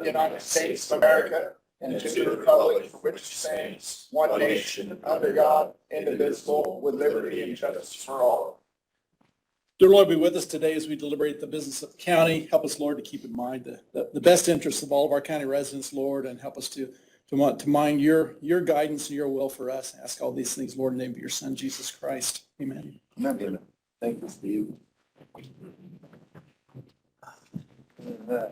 the United States of America and to the republic for which it stands, one nation, under God, indivisible, with liberty and justice for all. Dear Lord, be with us today as we deliberate the business of the county. Help us, Lord, to keep in mind the best interests of all of our county residents, Lord, and help us to mind your guidance and your will for us. Ask all these things, Lord, in the name of your Son, Jesus Christ. Amen. Amen. Thank you, Steve. All right.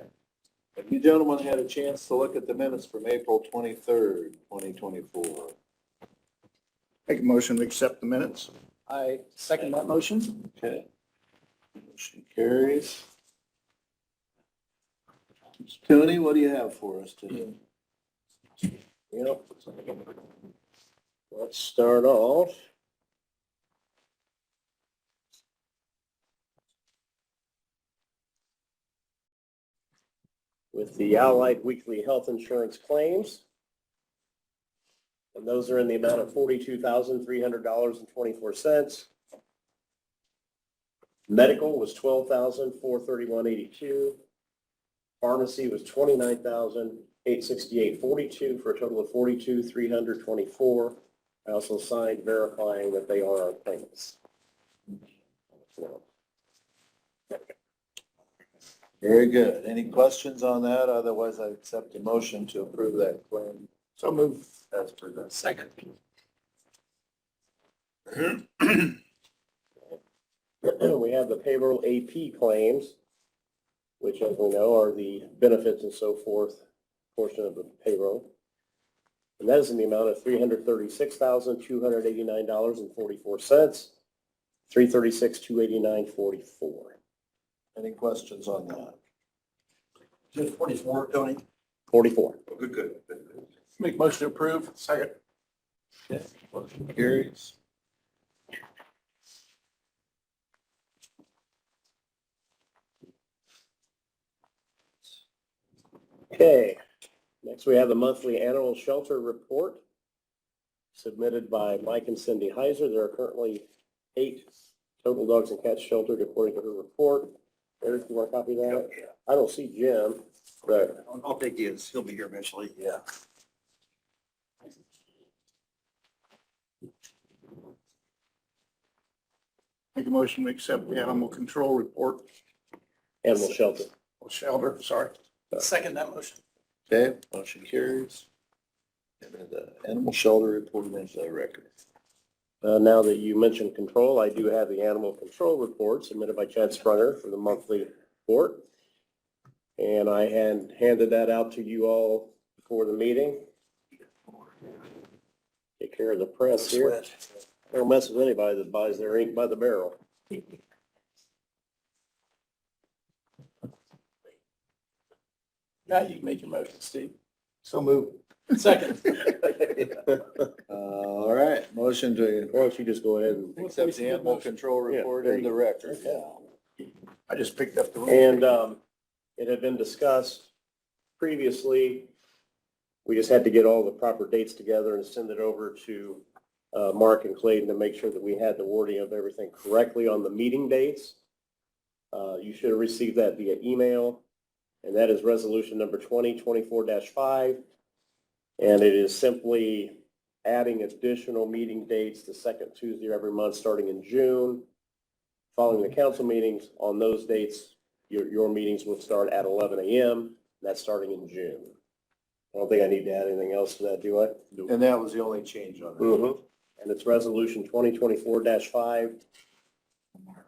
Have you gentlemen had a chance to look at the minutes from April 23rd, 2024? Make a motion to accept the minutes. I second that motion. Okay. Motion carries. Tony, what do you have for us today? Yep. Let's start off. With the Allied weekly health insurance claims. And those are in the amount of $42,300.24. Medical was $12,431.82. Pharmacy was $29,868.42 for a total of $42,324. I also signed verifying that they are on payments. Very good. Any questions on that? Otherwise, I accept the motion to approve that claim. So move. That's presented. Second. We have the payroll AP claims, which, as we know, are the benefits and so forth portion of the payroll. And that is in the amount of $336,289.44, $336,289.44. Any questions on that? Just 44, Tony. 44. Good. Make motion to approve. Second. Okay. Motion carries. Okay, next we have the monthly animal shelter report submitted by Mike and Cindy Heiser. There are currently 8 total dogs and cats sheltered according to her report. Eric, you want a copy of that? Yeah. I don't see Jim, but I'll take his. He'll be here eventually. Yeah. Make a motion to accept the animal control report. animal shelter. Shelter, sorry. Second that motion. Okay, motion carries. And the animal shelter report into the record. Now that you mentioned control, I do have the animal control report submitted by Chad Sprunger for the monthly report. And I had handed that out to you all before the meeting. Take care of the press here. Don't mess with anybody that buys their ink by the barrel. Now you can make your motion, Steve. So move. Second. All right, motion to Why don't you just go ahead and, accept the animal control report there in the record. I just picked up the. and it had been discussed previously. We just had to get all the proper dates together and send it over to Mark and Clayton to make sure that we had the wording of everything correctly on the meeting dates. You should have received that via email, and that is resolution number 2024-5. And it is simply adding additional meeting dates the second Tuesday of every month starting in June. Following the council meetings, on those dates, your meetings will start at 11 a.m. That's starting in June. I don't think I need to add anything else to that, do I? And that was the only change on it. Mm-hmm. And it's resolution 2024-5.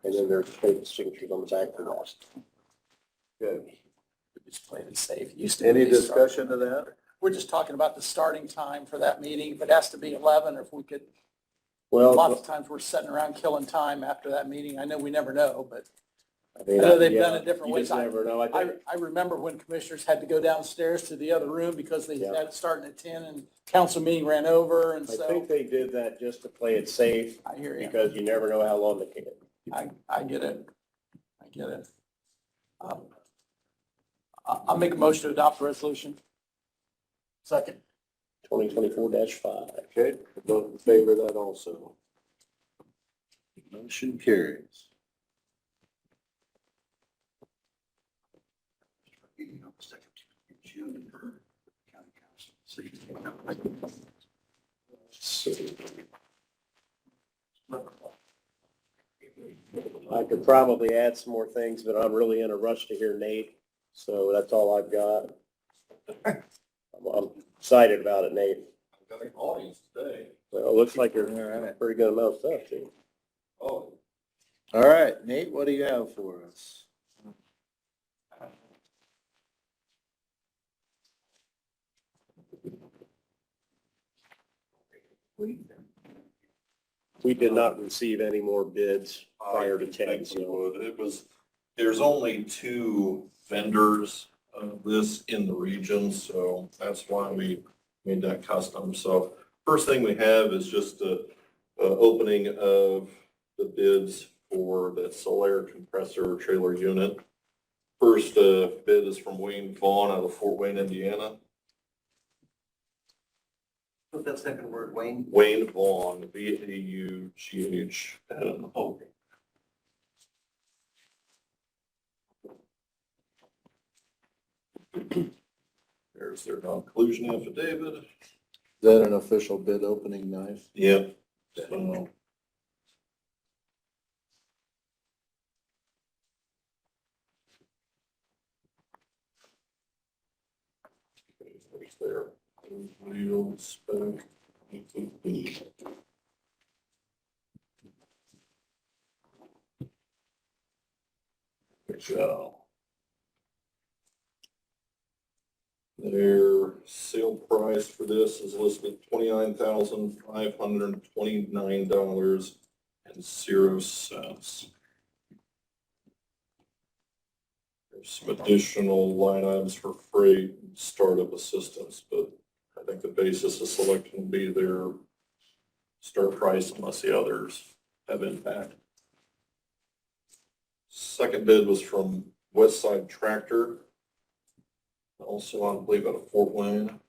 And then there's signatures on the back for that. Good. Just play it safe. Used to Any be discussion to that? We're just talking about the starting time for that meeting. If it has to be 11, or if we could, a Well, lot of times we're sitting around killing time after that meeting. I know we never know, but I mean, I know they've yeah, done it different you ways. just never know. I think, I remember when commissioners had to go downstairs to the other room because they Yeah. had it starting at 10 and council meeting ran over, and I so think they did that just to play it safe I hear you. because you never know how long they can. I get it. I get it. I'll make a motion to adopt the resolution. Second. 2024-5. Okay, vote in favor of that also. Motion carries. I could probably add some more things, but I'm really in a rush to hear Nate, so that's all I've got. I'm excited about it, Nate. Got an audience today. Well, it looks like you're All right. pretty good amount of stuff, too. Oh, All right, Nate, what do you have for us? We did not receive any more bids prior to 10, I think we so. would. There's only 2 vendors of this in the region, so that's why we made that custom. So first thing we have is just the opening of the bids for the Solaire compressor trailer unit. First bid is from Wayne Vaughn out of Fort Wayne, Indiana. What's that second word, Wayne? Wayne Vaughn, V-A-U-G-H-N. Oh, There's their non-collusion affidavit. Is that an official bid opening knife? Yep. So, there's their real spec. So. Their sale price for this is listed $29,529.00. There's some additional line items for freight and startup assistance, but I think the basis of selection will be their start price unless the others have impact. Second bid was from Westside Tractor. Also, I believe out of Fort Wayne.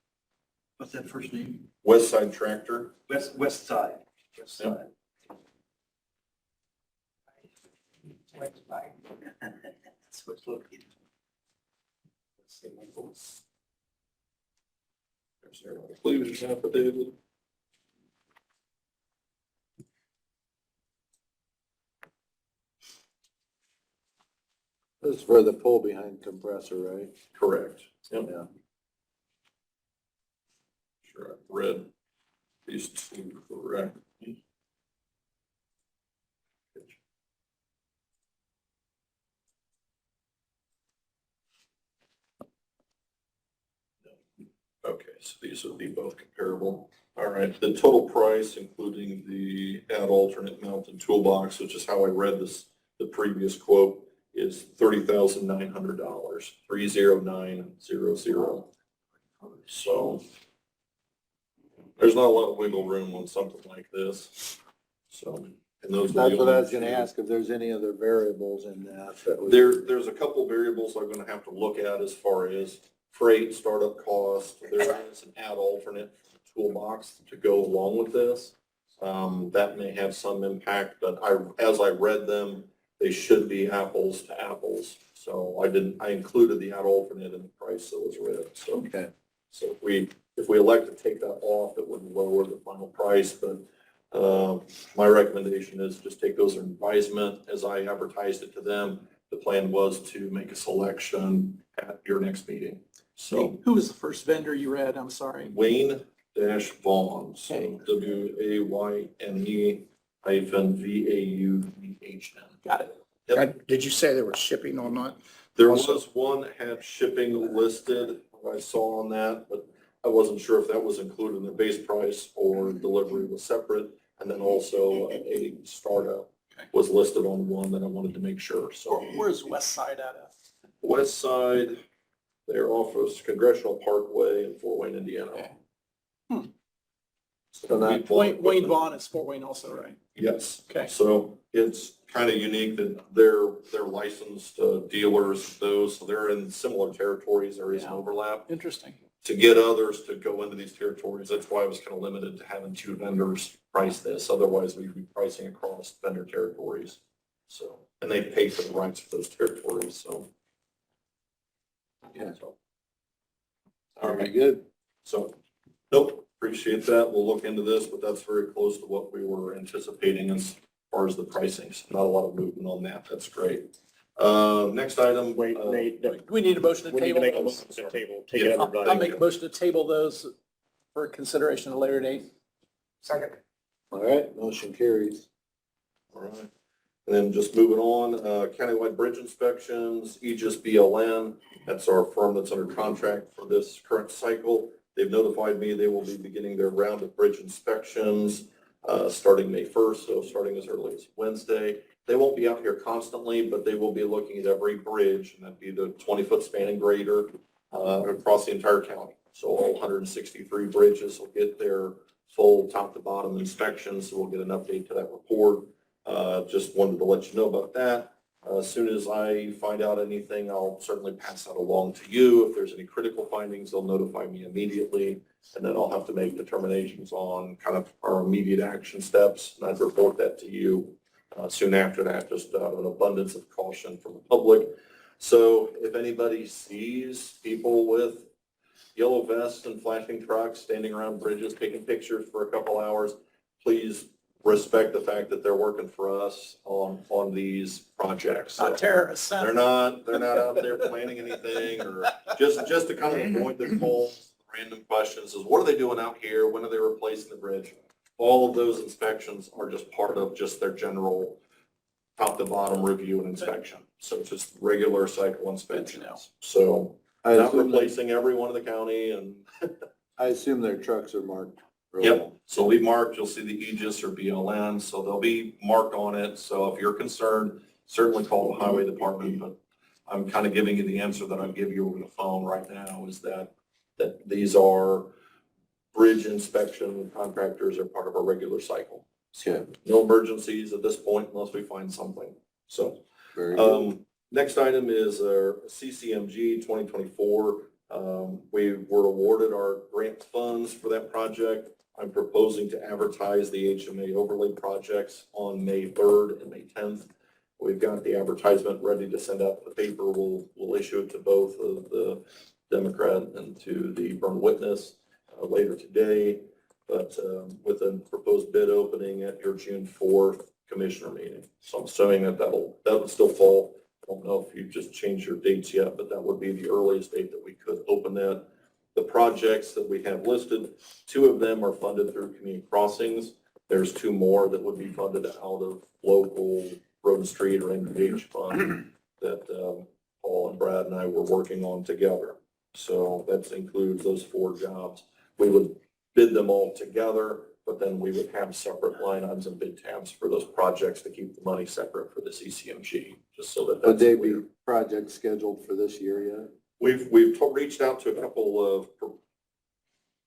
what's that first name? Westside Tractor. West side. West side. West side. That's what's located. Let's see, my folks. There's their inclusion affidavit. This is for the pull behind compressor, right? Correct. Yep. Yeah. Sure, I've read these 2 correctly. Okay, so these would be both comparable. All right, the total price, including the add alternate mounted toolbox, which is how I read this, the previous quote, is $30,900, 30900. So there's not a lot of wiggle room on something like this. So, and those. are the That's what I only was gonna 2. ask, if there's any other variables in that would. There's a couple variables I'm gonna have to look at as far as freight, startup cost. There is an add alternate toolbox to go along with this. That may have some impact, but as I read them, they should be apples to apples. So I included the add alternate in the price that was read, so. Okay. So if we elect to take that off, it would lower the final price, but my recommendation is just take those in advisement. As I advertised it to them, the plan was to make a selection at your next meeting. So Who was the first vendor you read? I'm sorry. Wayne Vaughn, so Okay. WAYNE-VAUVHN. Got it. Yep. Did you say there was shipping on that? There Also- was one that had shipping listed, I saw on that, but I wasn't sure if that was included in the base price or delivery was separate. And then also a startup was listed on one that I wanted to make sure, so. Where's West Side at? West Side, they're off of Congressional Parkway in Fort Wayne, Indiana. Okay. So not- Wayne Vaughn is Fort Wayne also, right? Yes. Okay. So it's kind of unique that they're licensed dealers, those, so they're in similar territories, there is an Yeah. overlap. Interesting. To get others to go into these territories, that's why I was kind of limited to having 2 vendors price this, otherwise we'd be pricing across vendor territories. So, and they pay for the rights for those territories, so. Yeah. So, All right, good. So, nope, Appreciate that. We'll look into this, but that's very close to what we were anticipating as far as the pricing. So not a lot of movement on that. That's great. Next item. Wait, Nate, We need a motion to we need to table make a those. motion to table, take it under I'll make a motion to table those for consideration at a later date. Second. All right, motion carries. All right. And then just moving on, countywide bridge inspections, Aegis BLN, that's our firm that's under contract for this current cycle. They've notified me they will be beginning their round of bridge inspections starting May 1st, so starting as early as Wednesday. They won't be out here constantly, but they will be looking at every bridge, and that'd be the 20-foot span and greater across the entire county. So all 163 bridges will get their full top to bottom inspections, so we'll get an update to that report. Just wanted to let you know about that. As soon as I find out anything, I'll certainly pass that along to you. If there's any critical findings, they'll notify me immediately, and then I'll have to make determinations on kind of our immediate action steps, and I'd report that to you soon after that, just out of an abundance of caution from the public. So if anybody sees people with yellow vests and flashing trucks standing around bridges, taking pictures for a couple hours, please respect the fact that they're working for us on these projects. Not terrorists. huh? They're not out there planning anything, or just to kind of avoid the calls, random questions is, what are they doing out here? When are they replacing the bridge? All of those inspections are just part of just their general top to bottom review and inspection. So just regular cycle inspections. So I not assume, replacing every one of the county and. I assume their trucks are marked. real Yep, well. so we marked, you'll see the Aegis or BLN, so they'll be marked on it. So if you're concerned, certainly call the highway department, but I'm kind of giving you the answer that I give you over the phone right now is that these are bridge inspection contractors are part of our regular cycle. Okay, No emergencies at this point unless we find something. So, very good. next item is our CCMG 2024. We were awarded our grant funds for that project. I'm proposing to advertise the HMA overlay projects on May 3rd and May 10th. We've got the advertisement ready to send out to the paper. We'll issue it to both of the Democrat and to the Burn Witness later today. But with a proposed bid opening at your June 4th commissioner meeting. So I'm assuming that would still fall. I don't know if you just changed your dates yet, but that would be the earliest date that we could open that. The projects that we have listed, 2 of them are funded through community crossings. There's 2 more that would be funded out of local road and street or engaged fund that Paul and Brad and I were working on together. So that includes those 4 jobs. We would bid them all together, but then we would have separate line items and bid tabs for those projects to keep the money separate for the CCMG, just so that Would that's they clear. be projects scheduled for this year yet? We've reached out to a couple of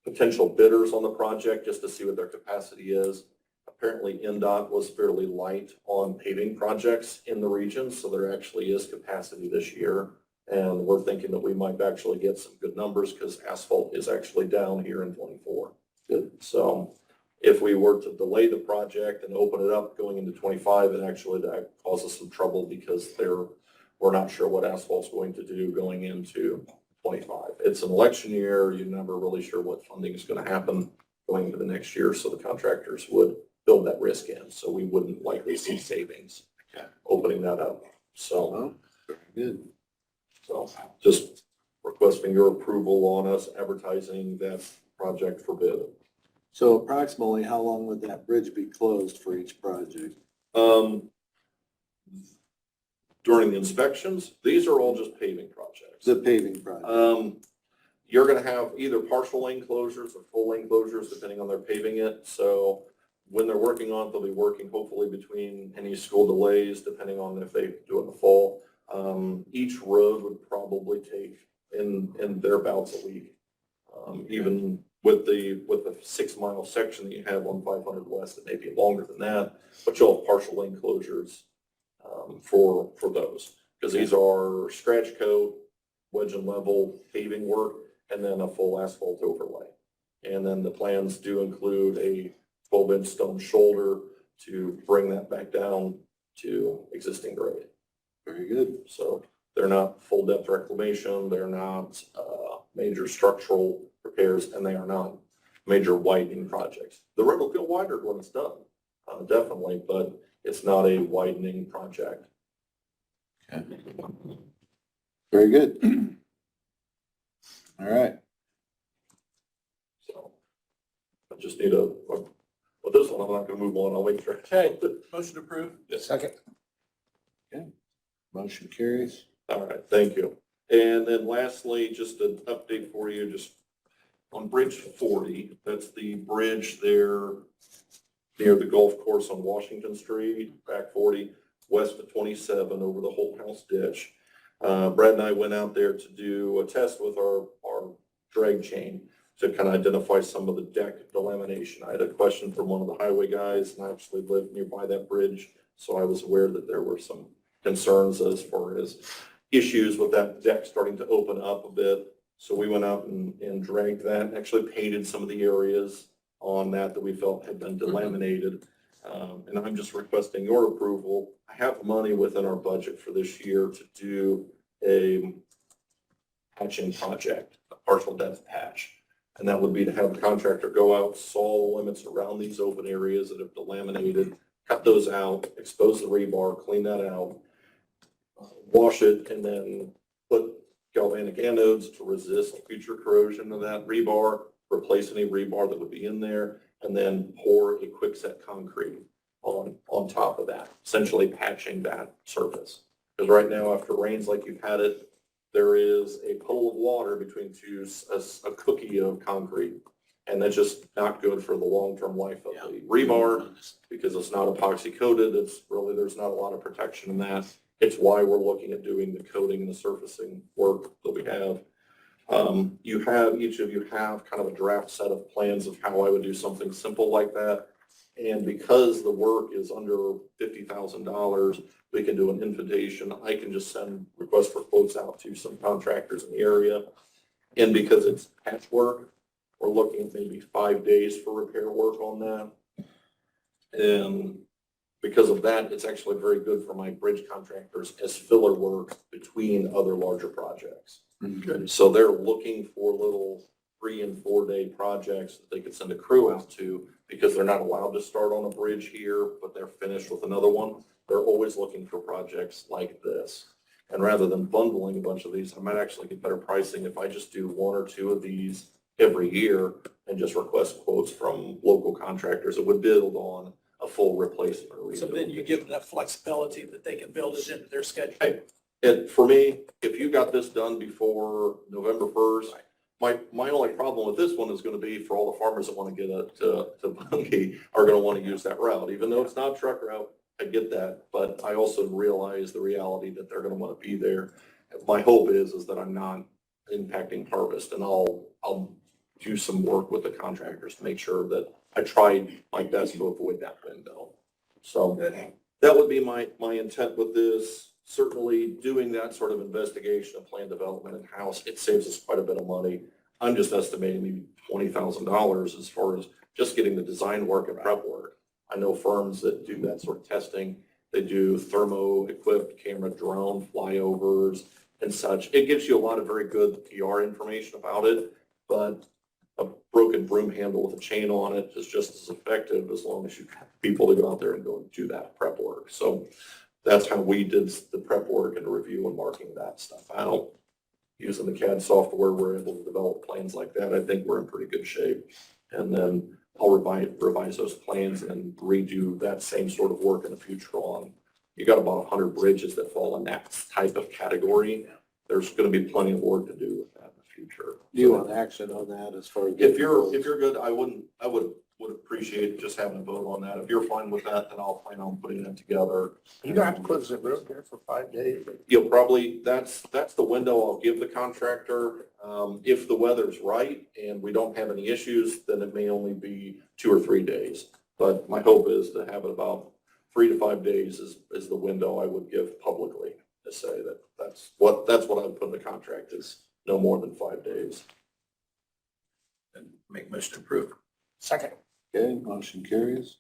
potential bidders on the project just to see what their capacity is. Apparently NDOT was fairly light on paving projects in the region, so there actually is capacity this year. And we're thinking that we might actually get some good numbers because asphalt is actually down here in 24. Good. So if we were to delay the project and open it up going into 25, it actually that causes some trouble because we're not sure what asphalt's going to do going into 25. It's an election year. You're never really sure what funding is going to happen going into the next year. So the contractors would build that risk in. So we wouldn't likely see savings opening that up. So, Oh, very good. so just requesting your approval on us advertising that project for bid. So approximately how long would that bridge be closed for each project? During the inspections, these are all just paving projects. The paving project? You're gonna have either partial lane closures or full lane closures, depending on their paving it. So when they're working on it, they'll be working hopefully between any school delays, depending on if they do it in the fall. Each road would probably take in thereabouts a week. Even with the 6-mile section that you have on 500 West, it may be longer than that, but you'll have partial lane closures for those. Because these are scratch coat, wedge and level paving work, and then a full asphalt overlay. And then the plans do include a 12-inch stone shoulder to bring that back down to existing grade. Very good. So they're not full depth reclamation, they're not major structural repairs, and they are not major widening projects. The road will feel wider when it's done, definitely, but it's not a widening project. Very good. All right. So I just need well, this one, I'm not gonna move on, I'll make sure. Okay, motion approved. Yes. Second. Okay, motion carries. All right, thank you. And then lastly, just an update for you, just on Bridge 40, that's the bridge there near the golf course on Washington Street, back 40, west of 27 over the Holt House ditch. Brad and I went out there to do a test with our drag chain to kind of identify some of the deck delamination. I had a question from one of the highway guys, and I actually live nearby that bridge, so I was aware that there were some concerns as far as issues with that deck starting to open up a bit. So we went out and dragged that, actually painted some of the areas on that we felt had been delaminated. And I'm just requesting your approval. I have money within our budget for this year to do a patching project, a partial depth patch. And that would be to have the contractor go out, saw the limits around these open areas that have delaminated, cut those out, expose the rebar, clean that out, wash it, and then put galvanic anodes to resist future corrosion of that rebar, replace any rebar that would be in there, and then pour a quickset concrete on top of that, essentially patching that surface. Because right now, after rains like you've had it, there is a puddle of water between a cookie of concrete. And that's just not good for the long-term life of the rebar, because it's not epoxy coated. It's really, there's not a lot of protection in that. It's why we're looking at doing the coating and the surfacing work that we have. Each of you have kind of a draft set of plans of how I would do something simple like that. And because the work is under $50,000, we can do an invitation. I can just send requests for quotes out to some contractors in the area. And because it's patchwork, we're looking at maybe 5 days for repair work on that. And because of that, it's actually very good for my bridge contractors as filler work between other larger projects. Good. So they're looking for little 3 and 4 day projects that they could send a crew out to, because they're not allowed to start on a bridge here, but they're finished with another one. They're always looking for projects like this. And rather than bundling a bunch of these, I might actually get better pricing if I just do 1 or 2 of these every year and just request quotes from local contractors. It would build on a full replacement. or So then you give them that flexibility that they can build it into their schedule. Hey, and for me, if you got this done before November 1st, my only problem with this one is going to be for all the farmers that want to get to Bungie are going to want to use that route. Even though it's not a truck route, I get that, but I also realize the reality that they're going to want to be there. My hope is that I'm not impacting harvest, and I'll do some work with the contractors to make sure that I tried my best to avoid that window. So that would be my intent with this. Certainly doing that sort of investigation and plan development in-house, it saves us quite a bit of money. I'm just estimating maybe $20,000 as far as just getting the design work and prep work. I know firms that do that sort of testing. They do thermo-equipped camera drone flyovers and such. It gives you a lot of very good PR information about it, but a broken broom handle with a chain on it is just as effective as long as you have people to go out there and go and do that prep work. So that's how we did the prep work and review and marking that stuff out. Using the CAD software, we're able to develop plans like that. I think we're in pretty good shape. And then I'll revise those plans and redo that same sort of work in the future on. You got about 100 bridges that fall in that type of category. There's going to be plenty of work to do with that in the future. Do you want action on that as far as? If you're good, I would appreciate just having a vote on that. If you're fine with that, then I'll plan on putting it together. You don't have to close the road there for 5 days. You'll probably, that's the window I'll give the contractor. If the weather's right and we don't have any issues, then it may only be 2 or 3 days. But my hope is to have it about 3 to 5 days is the window I would give publicly to say that that's what I would put in the contract is no more than 5 days. And make motion to approve. Second. Okay, motion carries.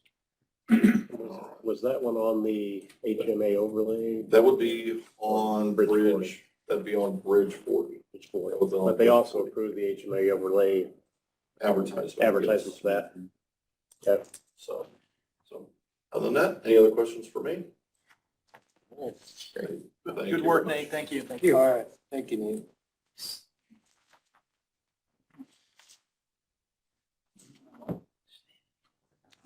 Was that one on the HMA overlay? That would be on Bridge 40. that'd be on Bridge 40. It's for That was on But they Bridge also 40. approved the HMA overlay advertisement. advertisements for that. Okay. So, other than that, any other questions for me? Thank Good you work, very much. Nate. Thank you. All right, thank you, Nate.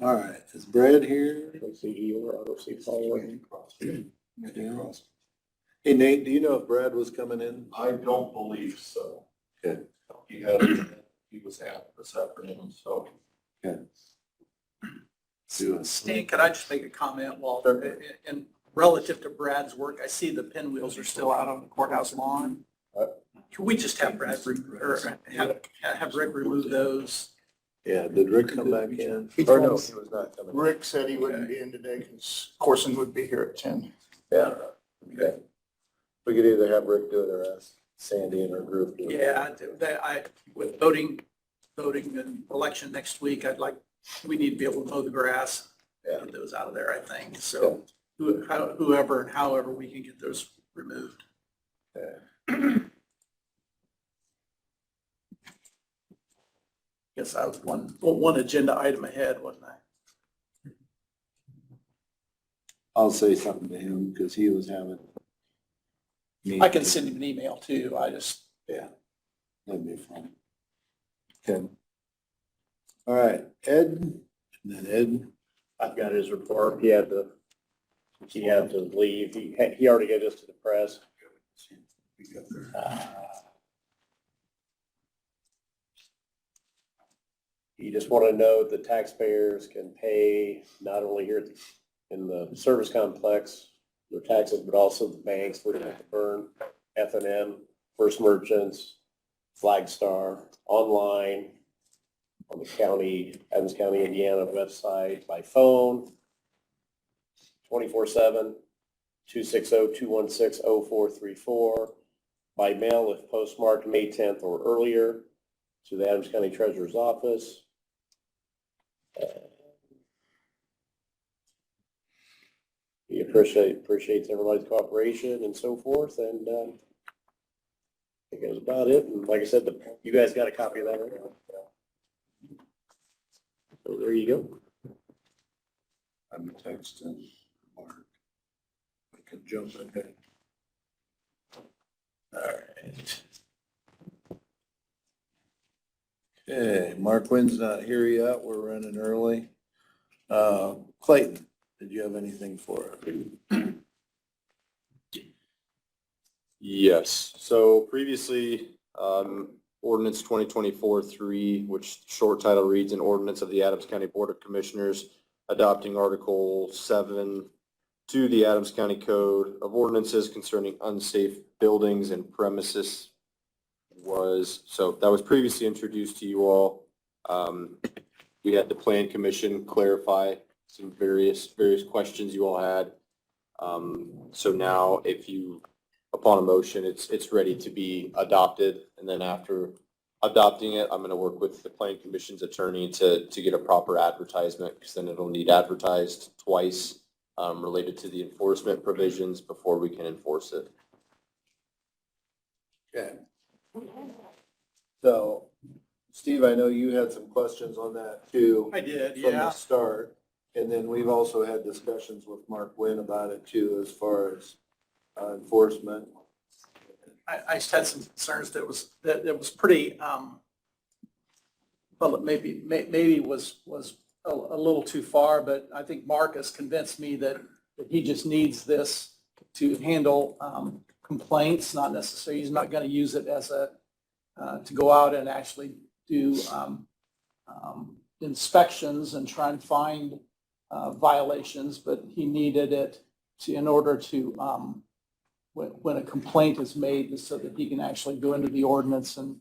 All right, is Brad here? I don't see Eeyore, I don't see Paul. Hey Nate, do you know if Brad was coming in? I don't believe so. Okay. He was out this afternoon, so. Stan, could I just make a comment, Walter? And relative to Brad's work, I see the pinwheels are still out on the courthouse lawn. Can we just have Brad, have Rick remove those? Yeah, did Rick come back in? He Or told no, us- he was not coming. Rick said he wouldn't be in today because Corson would be here at 10. Yeah, okay. We could either have Rick do it or ask Sandy and her group. do it. Yeah, with voting and election next week, we need to be able to mow the grass, get those out of there, I think. So whoever and however we can get those removed. Guess I was one agenda item ahead, wasn't I? I'll say something to him because he was having. I can send him an email too. That'd be fun. Okay. All right, Ed, and then Ed. I've got his report. He had to leave. He already gave this to the press. You just want to know that taxpayers can pay not only here in the service complex, their taxes, but also the banks, for the Burn, F&M, First Merchants, Flagstar, online, on the county, Adams County, Indiana website, by phone, 24/7, 260-216-0434, by mail if postmarked May 10th or earlier, to the Adams County Treasurer's Office. He appreciates everybody's cooperation and so forth, and I think that's about it. And like I said, you guys got a copy of that, right? So there you go. I'm texting Mark. I can jump ahead. All right. Okay, Mark Wynn's not here yet. We're running early. Clayton, did you have anything for us? Yes, so previously, ordinance 2024-3, which short title reads, an ordinance of the Adams County Board of Commissioners adopting Article 7 to the Adams County Code of Ordinances concerning unsafe buildings and premises that was previously introduced to you all. We had the Plan Commission clarify some various questions you all had. So now upon a motion, it's ready to be adopted, and then after adopting it, I'm going to work with the Plan Commission's attorney to get a proper advertisement, because then it'll need advertised twice related to the enforcement provisions before we can enforce it. Okay. So, Steve, I know you had some questions on that too. I did, From the yeah. start, and then we've also had discussions with Mark Wynn about it too, as far as enforcement. I just had some concerns that it was pretty, well, it maybe was a little too far, but I think Mark has convinced me that he just needs this to handle complaints, not necessarily, he's not going to use it as to go out and actually do inspections and try and find violations, but he needed it in order to, when a complaint is made, so that he can actually go into the ordinance and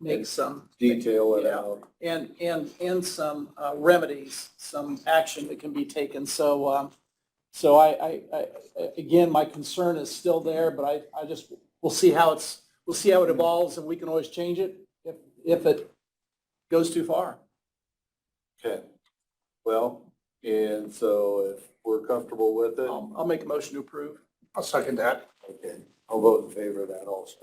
make some Detail it Yeah. out. and some remedies, some action that can be taken. So I again, my concern is still there, but we'll see how it evolves, and we can always change it if it goes too far. Okay. Well, and so if we're comfortable with it, I'll make a motion to approve. I'll second that. okay, I'll vote in favor of that also.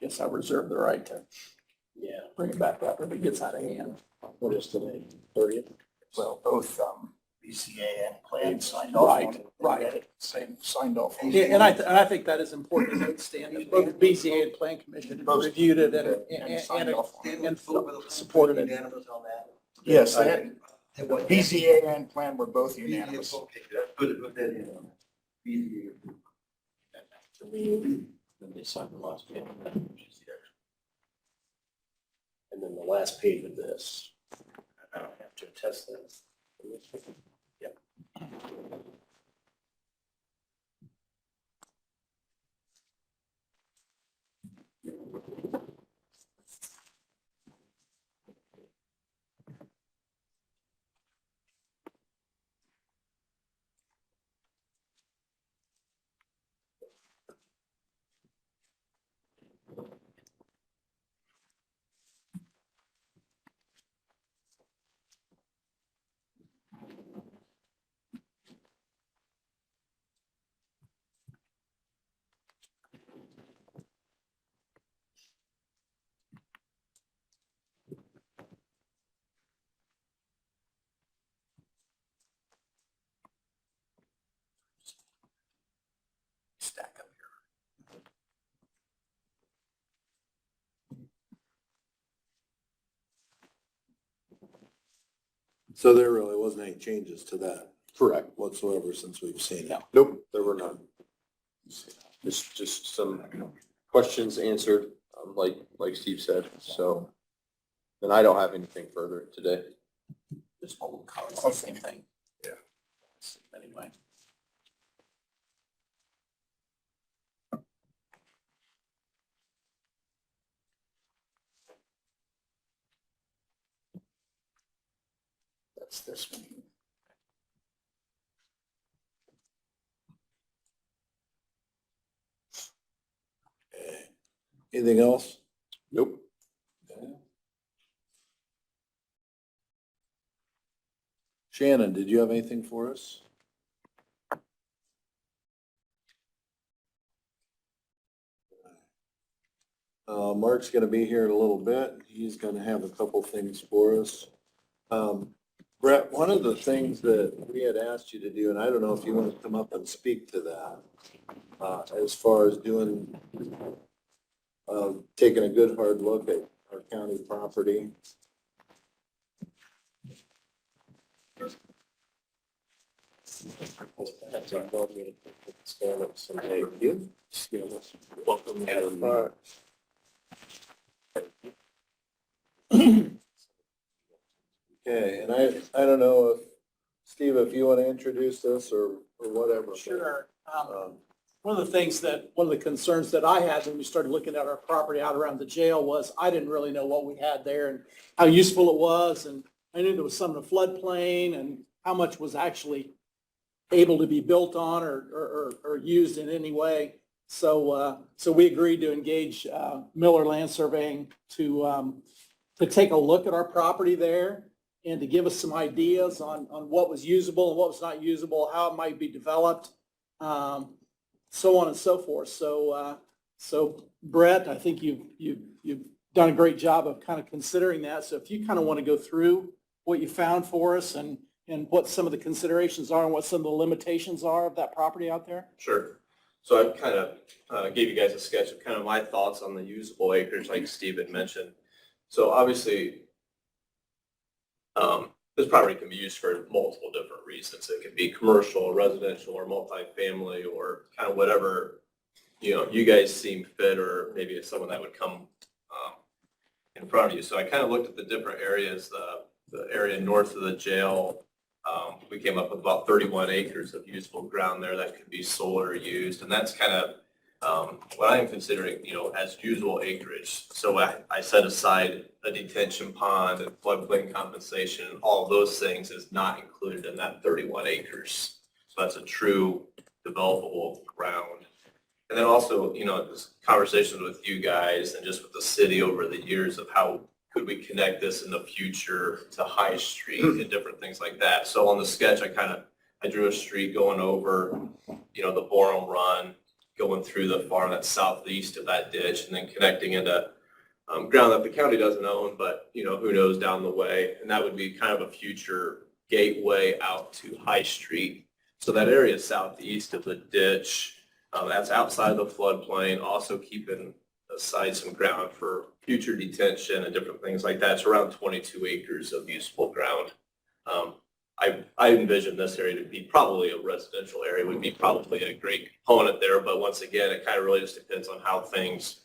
Guess I reserve the right to Yeah. bring it back up if it gets out of hand. What is today? 30th? Well, both, BCA and plan signed off on it. Right. Same, signed off. on it. Yeah, and I think that is important to note, Stan, that both the BZA and Plan Commission have reviewed it And signed off on it. and supported it. Unanimous on that? Yes, they had, BZA and plan were both unanimous. Okay, that's good, put that in. BZA. Then they signed the last page. And then the last page of this. I don't have to attest that. Yep. Stack up here. So there really wasn't any changes to that Correct. whatsoever since we've seen it. No. Nope, there were none. Just some questions answered, like Steve said, so. And I don't have anything further today. This one will cover the same thing. Yeah. Anyway. That's this one. Okay. Anything else? Nope. Shannon, did you have anything for us? Mark's gonna be here in a little bit. He's gonna have a couple things for us. Brett, one of the things that we had asked you to do, and I don't know if you want to come up and speak to that, as far as doing, taking a good hard look at our county property. That's our goal, we can scan it someday. You? Scan this. Welcome. Okay, and I don't know if, Steve, if you want to introduce this or whatever. Sure. Um, One of the concerns that I had when we started looking at our property out around the jail was I didn't really know what we had there and how useful it was. And I knew there was some in the floodplain and how much was actually able to be built on or used in any way. So we agreed to engage Miller Land Surveying to take a look at our property there and to give us some ideas on what was usable and what was not usable, how it might be developed, so on and so forth. So Brett, I think you've done a great job of kind of considering that. So if you kind of want to go through what you found for us and what some of the considerations are and what some of the limitations are of that property out there? Sure. So I kind of gave you guys a sketch of kind of my thoughts on the usable acreage, like Steve had mentioned. So obviously, this property can be used for multiple different reasons. It could be commercial, residential, or multifamily, or kind of whatever, you guys seem fit, or maybe it's someone that would come in front of you. So I kind of looked at the different areas, the area north of the jail. We came up with about 31 acres of usable ground there that could be sold or used. And that's kind of what I'm considering, as usable acreage. So I set aside a detention pond and floodplain compensation, and all of those things is not included in that 31 acres. So that's a true developable ground. And then also, this conversations with you guys and just with the city over the years of how could we connect this in the future to High Street and different things like that. So on the sketch, I kind of I drew a street going over, the Borum Run, going through the farm that's southeast of that ditch, and then connecting into ground that the county doesn't own, but, who knows down the way. And that would be kind of a future gateway out to High Street. So that area southeast of the ditch, that's outside the floodplain, also keeping aside some ground for future detention and different things like that. It's around 22 acres of usable ground. I envision this area to be probably a residential area, would be probably a great component there. But once again, it kind of really just depends on how things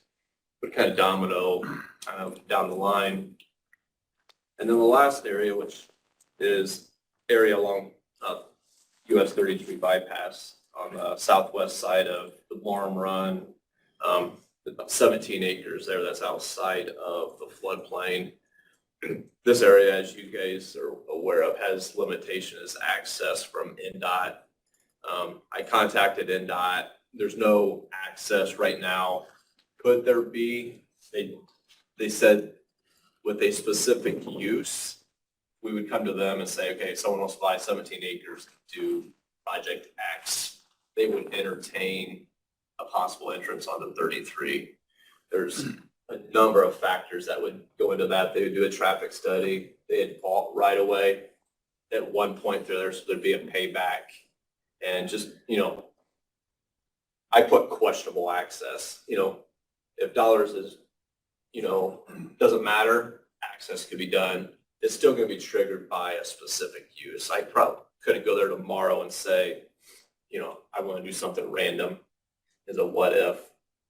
would kind of domino kind of down the line. And then the last area, which is area along US 33 bypass on the southwest side of the Borum Run, about 17 acres there that's outside of the floodplain. This area, as you guys are aware of, has limitation as access from NDOT. I contacted NDOT. There's no access right now. Could there be? They said with a specific use, we would come to them and say, okay, someone wants to buy 17 acres to do project X. They would entertain a possible entrance onto 33. There's a number of factors that would go into that. They would do a traffic study. They had bought right away. At one point there'd be a payback, and just, I put questionable access. If dollars is, doesn't matter, access could be done. It's still going to be triggered by a specific use. I probably couldn't go there tomorrow and say, I want to do something random as a what if.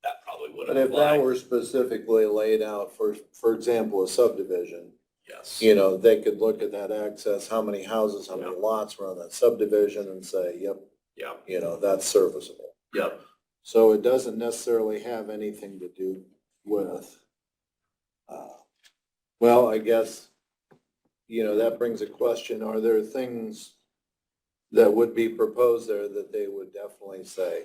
That probably would But apply. if that were specifically laid out for example, a subdivision, Yes. they could look at that access, how many houses, how many lots were on that subdivision and say, yep, Yeah. that's serviceable. Yep. So it doesn't necessarily have anything to do with, well, I guess, that brings a question. Are there things that would be proposed there that they would definitely say,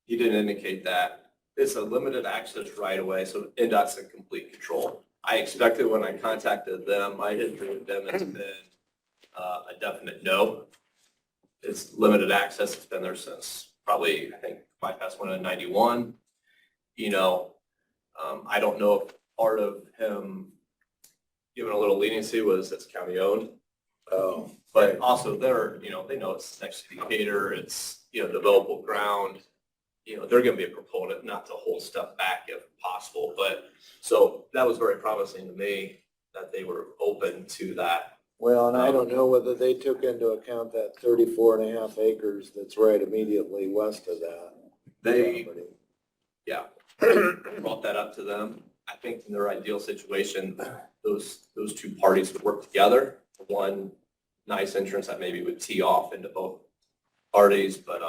He didn't indicate that. It's a limited access right away, so NDOT's in complete control. I expected when I contacted them, my history with them has been a definite no. It's limited access. It's been there since probably, I think, bypass went in 91. I don't know if part of him giving a little leniency was it's county owned. But also they know it's next to Decatur. It's, developable ground. They're going to be a proponent not to hold stuff back if possible. But so that was very promising to me that they were open to that. well, and I don't know whether they took into account that 34.5 acres that's right immediately west of that. They, property. yeah, brought that up to them. I think in their ideal situation, those two parties would work together. One nice entrance that maybe would tee off into both parties, but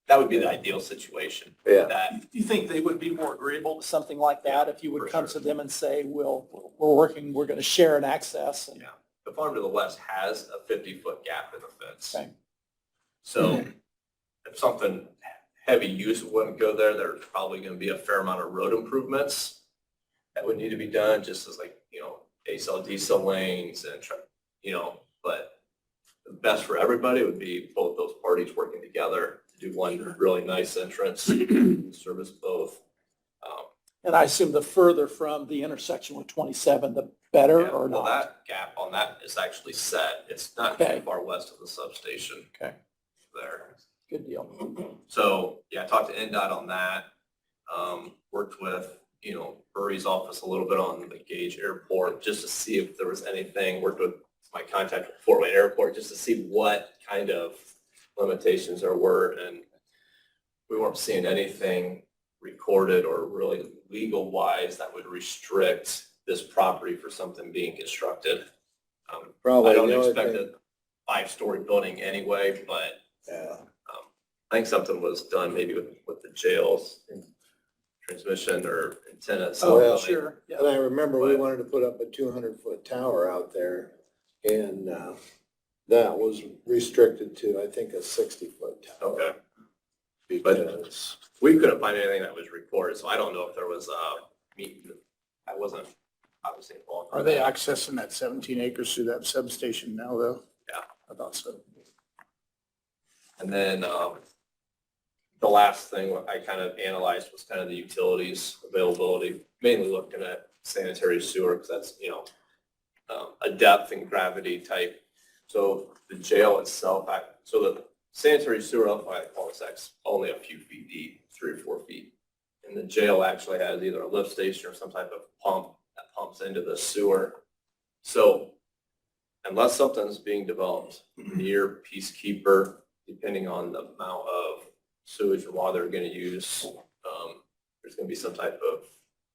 that would be the ideal situation. Yeah. That, Do you think they would be more agreeable to something like that if you would For come sure. to them and say, we're going to share an access? And yeah, the farm to the west has a 50-foot gap in the fence. Okay. So if something heavy use wouldn't go there, there's probably going to be a fair amount of road improvements that would need to be done, just as ACL, decel lanes and, but the best for everybody would be both those parties working together to do one really nice entrance, service both. And I assume the further from the intersection with 27, the better, Yeah, or well, not? that gap on that is actually set. It's not Okay. too far west of the substation. Okay. There. Good deal. So, yeah, I talked to NDOT on that. Worked with, Burry's office a little bit on the Gage Airport, just to see if there was anything. Worked with my contact at Fort Wayne Airport, just to see what kind of limitations there were. And we weren't seeing anything recorded or really legal wise that would restrict this property for something being constructed. Probably I don't the only expect thing- a 5-story building anyway, but Yeah. I think something was done maybe with the jails and transmission or antenna. Oh, Well, sure. Yeah. And I remember we But- wanted to put up a 200-foot tower out there, and that was restricted to, I think, a 60-foot tower. Okay. Because, We couldn't find anything that was recorded, so I don't know if there was a meeting. I wasn't obviously involved. Are they accessing that 17 acres through that substation now, though? Yeah. I thought so. And then, the last thing I kind of analyzed was kind of the utilities availability, mainly looking at sanitary sewer, because that's, a depth and gravity type. So the jail itself, so the sanitary sewer up by the cul-de-sac's only a few feet deep, 3 or 4 feet. And the jail actually has either a lift station or some type of pump that pumps into the sewer. So unless something's being developed near Peacekeeper, depending on the amount of sewage and water they're going to use, there's going to be some type of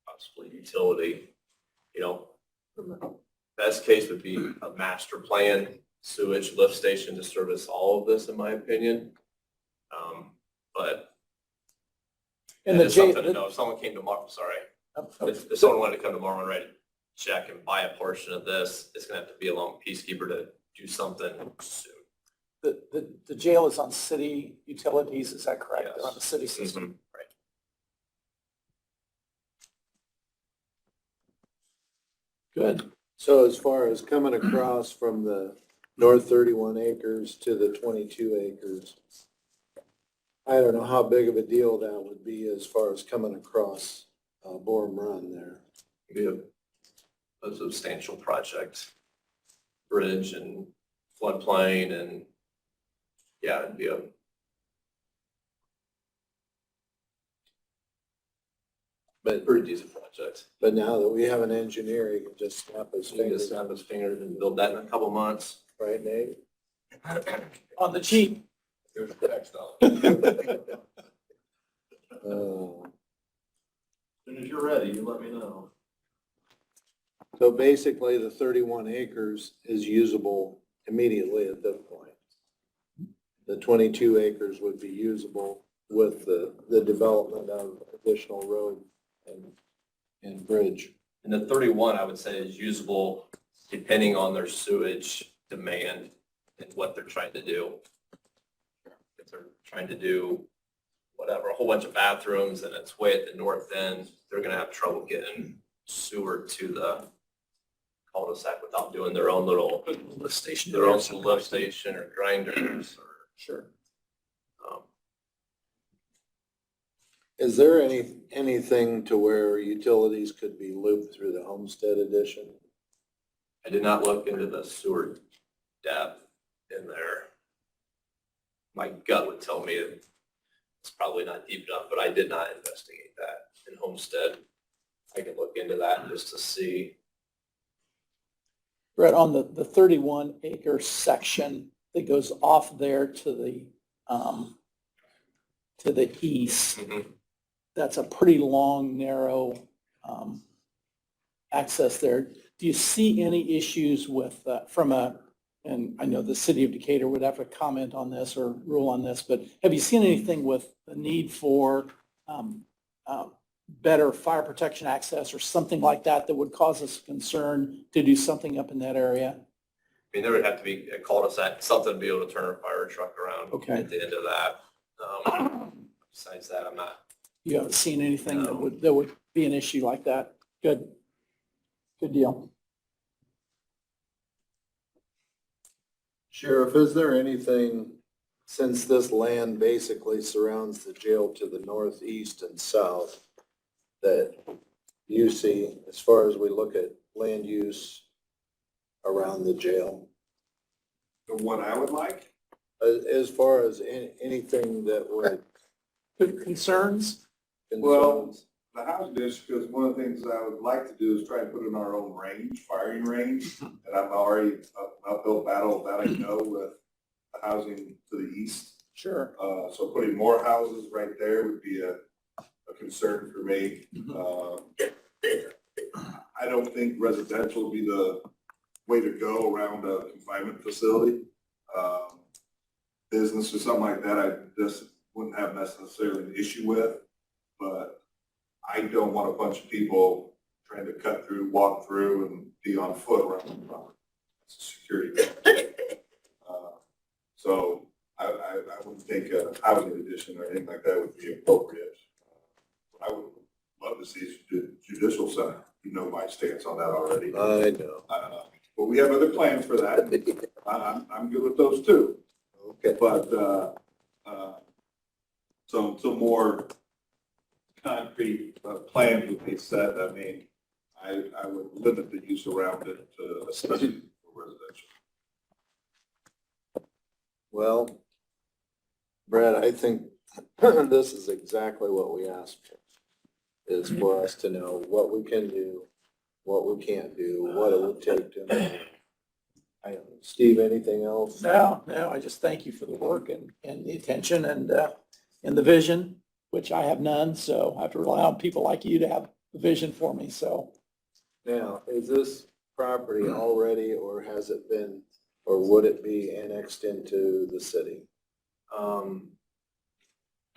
possibly utility, Best case would be a master plan sewage lift station to service all of this, in my opinion. But And it's something to know. If someone came tomorrow, sorry, if someone wanted to come tomorrow and write a check and buy a portion of this, it's gonna have to be along Peacekeeper to do something soon. The jail is on city utilities, is that correct? They're on the city system. Mhm. Right. Good. So as far as coming across from the north 31 acres to the 22 acres, I don't know how big of a deal that would be as far as coming across Borum Run there. It'd be a substantial project, bridge and floodplain, and yeah, it'd be a But, pretty decent project. but now that we have an engineer, he can just snap his You can fingers just snap his fingers and build that in a couple months. right, Nate? On the cheap. There's the text on it. As soon as you're ready, you let me know. So basically, the 31 acres is usable immediately at this point. The 22 acres would be usable with the development of additional road and bridge. And the 31, I would say, is usable depending on their sewage demand and what they're trying to do. If they're trying to do whatever, a whole bunch of bathrooms and it's way at the north end, they're gonna have trouble getting sewer to the cul-de-sac without doing their own little Lift station. their own little lift station or grinders or, Sure. Is there anything to where utilities could be looped through the Homestead Edition? I did not look into the sewer depth in there. My gut would tell me it's probably not deep enough, but I did not investigate that in Homestead. I can look into that just to see. Brett, on the 31 acre section that goes off there to the east, that's a pretty long, narrow access there. Do you see any issues with, and I know the city of Decatur would have to comment on this or rule on this, but have you seen anything with the need for better fire protection access or something like that that would cause us concern to do something up in that area? I mean, there would have to be a cul-de-sac, something to be able to turn a fire truck around Okay. at the end of that. Besides that, I'm not. You haven't seen anything that would be an issue like that? Good. Good deal. Sheriff, is there anything, since this land basically surrounds the jail to the northeast and south, that you see as far as we look at land use around the jail? The one I would like? As far as anything that would Good concerns? Well, concerns? the housing district, because one of the things I would like to do is try and put in our own range, firing range. And I'm already uphill battle that I know with the housing to the east. Sure. So putting more houses right there would be a concern for me. I don't think residential would be the way to go around a confinement facility. Business or something like that, I just wouldn't have necessarily an issue with. But I don't want a bunch of people trying to cut through, walk through, and be on foot around the property. It's a security. So I wouldn't think a housing addition or anything like that would be appropriate. What I would love to see is judicial center. You know my stance on that already. I know. But we have other plans for that. I'm good with those too. Okay. But So more concrete plans would be set. I mean, I would limit the use around it, especially for residential. Well, Brad, I think this is exactly what we asked for, is for us to know what we can do, what we can't do, what it would take to. Steve, anything else? No, I just thank you for the work and the attention and the vision, which I have none, so I have to rely on people like you to have the vision for me, so. Now, is this property already, or has it been, or would it be annexed into the city? I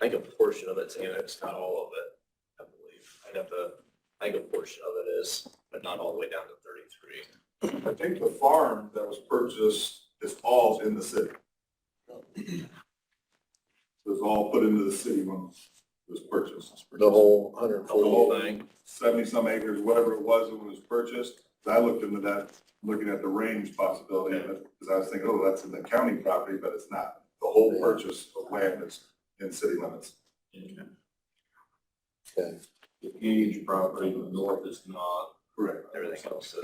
think a portion of it's annexed, not all of it, I believe. I think a portion of it is, but not all the way down to 33. I think the farm that was purchased is all in the city. It was all put into the city when it was purchased. The whole The 140? whole thing. 70-some acres, whatever it was when it was purchased. I looked into that, looking at the range possibility of it, because I was thinking, oh, that's in the county property, but it's not. The whole purchase of land is in city limits. Okay. The Gage property in the north is not. Correct. Everything else is.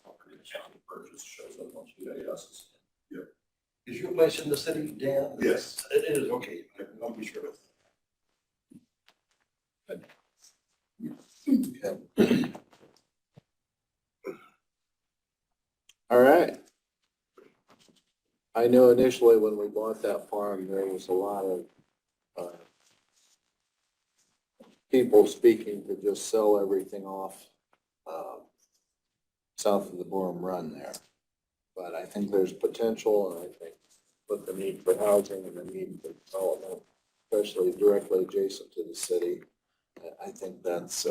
Property the county purchase shows up on GIS. Is your place in the city, Dan? Yes. It is, okay, I'll be sure. Okay. All right. I know initially when we bought that farm, there was a lot of people speaking to just sell everything off south of the Borum Run there. But I think there's potential, and I think with the need for housing and the need for development, especially directly adjacent to the city, I think that's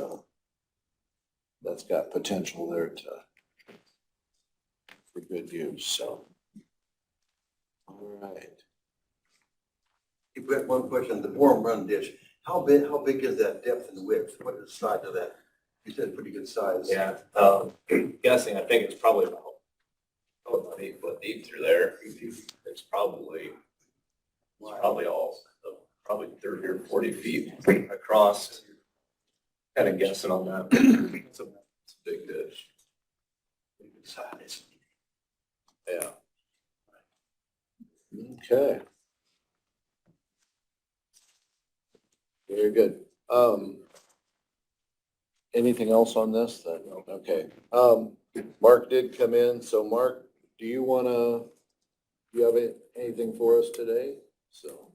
got potential there for good use, so. All right. You've got one question, the Borum Run ditch, how big is that depth and width? What is the size of that? You said pretty good size. Yeah, guessing, I think it's probably about 8 foot deep through there. It's probably all, probably 30 or 40 feet across. Kind of guessing on that. It's a big ditch. Pretty good size. Yeah. Okay. Very good. Anything else on this then? Okay. Mark did come in, so Mark, do you have anything for us today? So.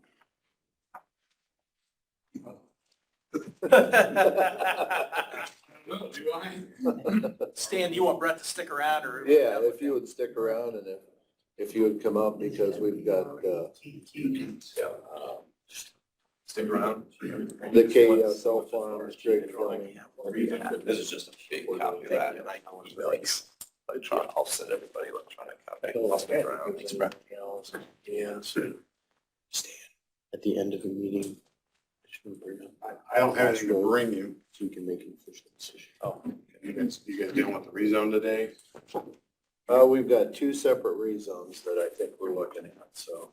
Stan, do you want Brett to stick around or? Yeah, if you would stick around and if you would come up, because we've got, Stick around. the KSL farm is straight from. This is just a big copy of that, and I know it's like electronic. I'll send everybody electronic copy. I'll stick around. Thanks, Brett. Yeah. At the end of the meeting. I don't have anything to bring you. So we can make an official decision. Oh, You guys dealing with the rezone today? We've got two separate rezones that I think we're looking at, so.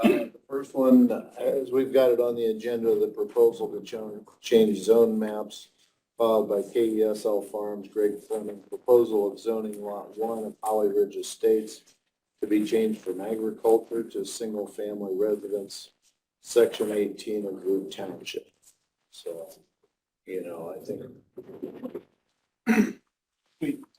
The first one, as we've got it on the agenda, the proposal to change zone maps filed by KESL Farms, Greg Fleming, proposal of zoning lot 1 of Holly Ridge Estates to be changed from agriculture to single-family residence, section 18 of Root Township. So, I think.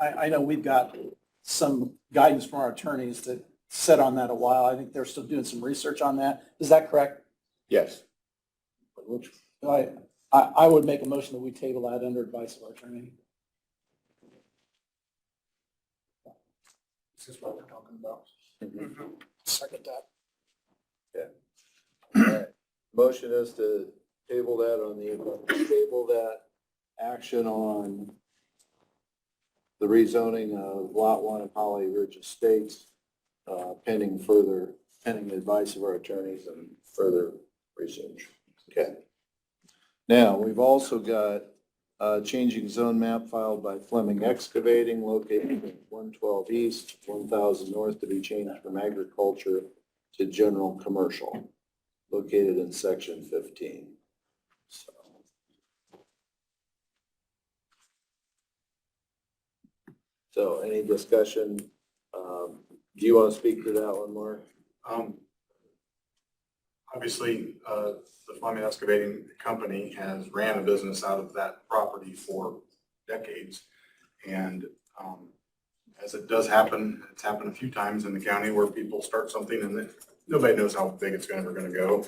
I know we've got some guidance from our attorneys that set on that a while. I think they're still doing some research on that. Is that correct? Yes. I would make a motion that we table that under advice of our attorney. This is what we're talking about. Second that. All right. Motion is to table that action on the rezoning of Lot 1 of Holly Ridge Estates, pending advice of our attorneys and further research. Okay. Now, we've also got Changing zone map filed by Fleming Excavating located at 112 East, 1000 North to be changed from agriculture to general commercial, located in section 15. So any discussion? Do you want to speak to that one, Mark? Obviously, the Fleming Excavating Company has ran a business out of that property for decades. And as it does happen, it's happened a few times in the county where people start something and then nobody knows how big it's ever going to go.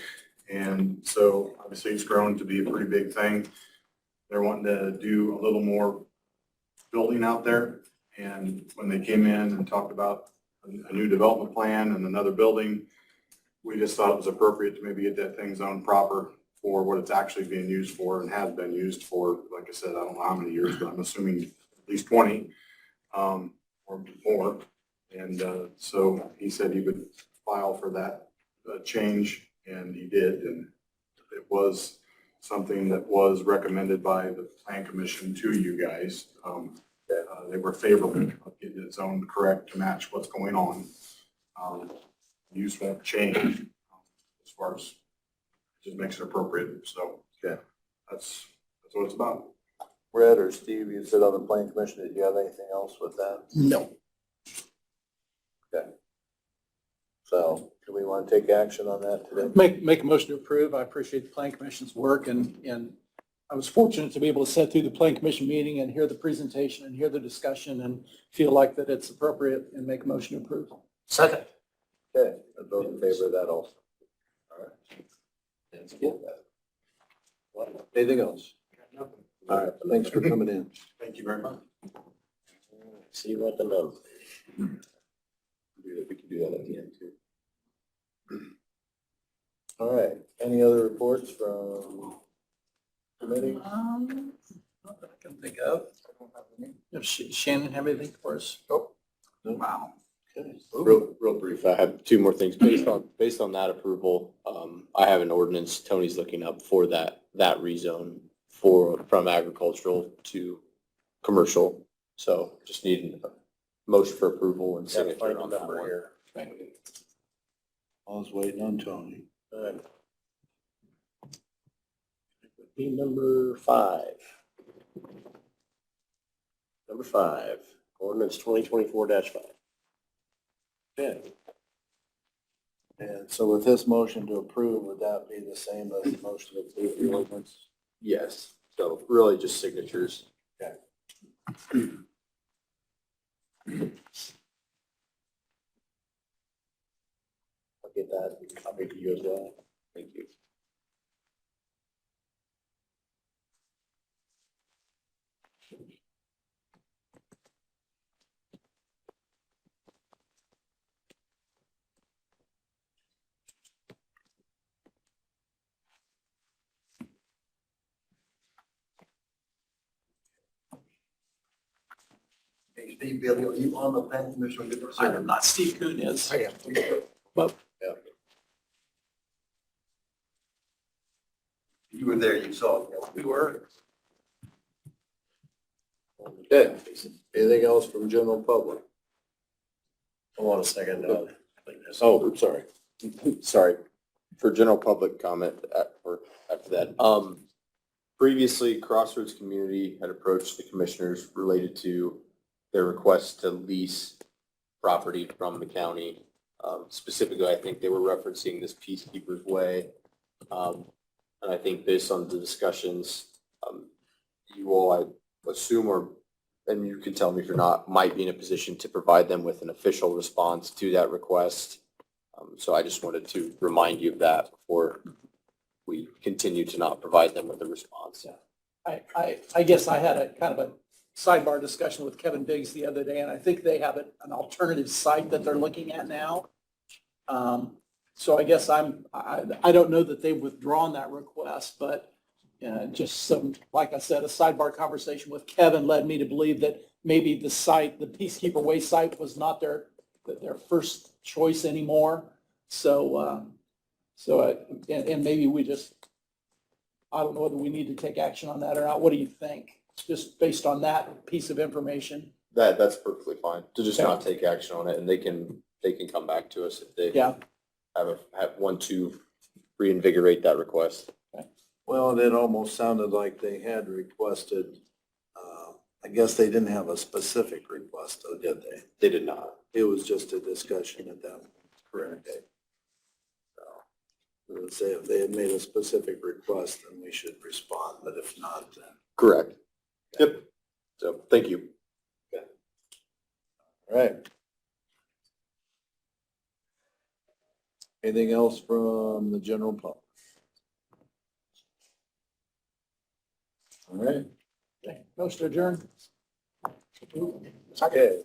And so obviously it's grown to be a pretty big thing. They're wanting to do a little more building out there. And when they came in and talked about a new development plan and another building, we just thought it was appropriate to maybe get that thing zoned proper for what it's actually being used for and has been used for. Like I said, I don't know how many years, but I'm assuming at least 20 or more. And so he said he would file for that change, and he did. And it was something that was recommended by the Plan Commission to you guys. They were favorable of getting it zoned correct to match what's going on. Use won't change as far as, it just makes it appropriate. So Okay. that's what it's about. Brett or Steve, you sit on the Plan Commission. Did you have anything else with that? No. Okay. So do we want to take action on that today? Make a motion to approve. I appreciate the Plan Commission's work, and I was fortunate to be able to sit through the Plan Commission meeting and hear the presentation and hear the discussion and feel like that it's appropriate and make a motion to approve. Second. Okay, I vote in favor of that also. All right. That's good. Anything else? All right, thanks for coming in. Thank you very much. See you at the number. We can do that at the end too. All right, any other reports from committee? Not that I can think of. Does Shannon have anything for us? Nope. Wow. Okay. Real brief, I have two more things. Based on that approval, I have an ordinance Tony's looking up for that rezone from agricultural to commercial. So just need a motion for approval and Gotta signature find on the that number one. here. I was waiting on Tony. Be number 5. Number 5, ordinance 2024-5. Okay. And so with this motion to approve, would that be the same as the motion to approve the ordinance? Yes, so really just signatures. I'll get that copy to you as well. Thank you. Hey, Steve, Billy, are you on the Plan Commission? I am not. Steve Kuhn is. But You were there, you saw it. we were. Okay, anything else from general public? I want a second. Oh, I'm sorry. Sorry, for general public comment after that. Previously, Crossroads Community had approached the commissioners related to their request to lease property from the county. Specifically, I think they were referencing this Peacekeepers Way. And I think based on the discussions, you all, I assume, and you can tell me if you're not, might be in a position to provide them with an official response to that request. So I just wanted to remind you of that before we continue to not provide them with a response. I guess I had a kind of a sidebar discussion with Kevin Biggs the other day, and I think they have an alternative site that they're looking at now. So I guess I don't know that they've withdrawn that request, but just some, like I said, a sidebar conversation with Kevin led me to believe that maybe the site, the Peacekeeper Way site, was not their first choice anymore. So, and maybe we just, I don't know whether we need to take action on that or not. What do you think? just based on that piece of information. That's perfectly fine, to just not take action on it, and they can come back to us if they Yeah, want to reinvigorate that request. Well, it almost sounded like they had requested, I guess they didn't have a specific request, though, did they? They did not. It was just a discussion at that. Correct. So, I would say if they had made a specific request, then we should respond, but if not, then. Correct. Yep. So, thank you. All right. Anything else from the general public? All right. motion to adjourn. Okay.